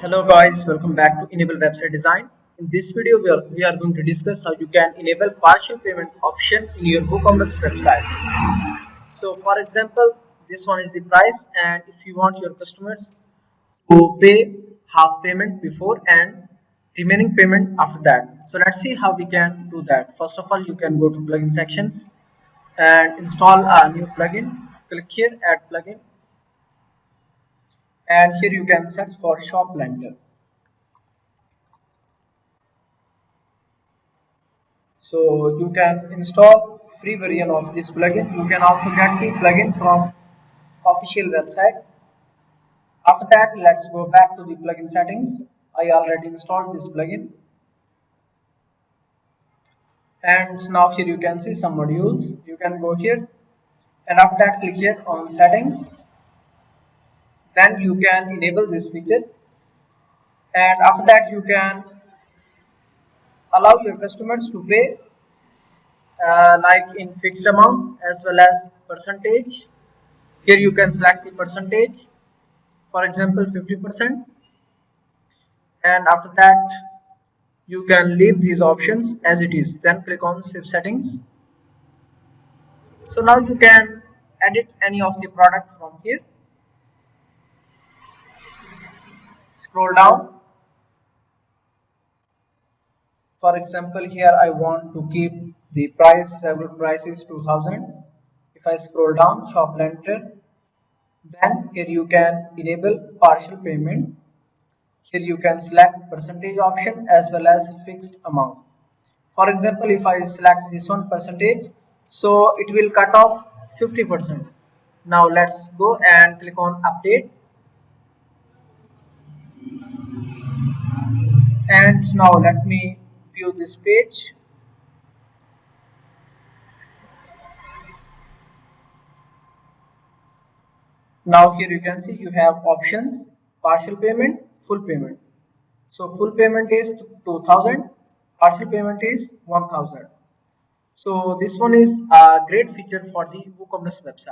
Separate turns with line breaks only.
Hello guys, welcome back to Enable Website Design. In this video, we are going to discuss how you can enable partial payment option in your WooCommerce website. So for example, this one is the price, and if you want your customers to pay half payment before and remaining payment after that. So let's see how we can do that. First of all, you can go to plugin sections and install a new plugin. Click here, add plugin, and here you can search for shop lender. So you can install free version of this plugin. You can also get the plugin from official website. After that, let's go back to the plugin settings. I already installed this plugin, and now here you can see some modules. You can go here, and after that click here on settings. Then you can enable this feature, and after that you can allow your customers to pay like in fixed amount as well as percentage. Here you can select the percentage, for example 50%, and after that you can leave these options as it is. Then click on save settings. So now you can edit any of the product from here. Scroll down. For example, here I want to keep the price, regular price is 2000. If I scroll down, shop lender, then here you can enable partial payment. Here you can select percentage option as well as fixed amount. For example, if I select this one percentage, so it will cut off 50%. Now let's go and click on update. And now let me view this page. Now here you can see you have options: partial payment, full payment. So full payment is 2000, partial payment is 1000. So this one is a great feature for the WooCommerce website.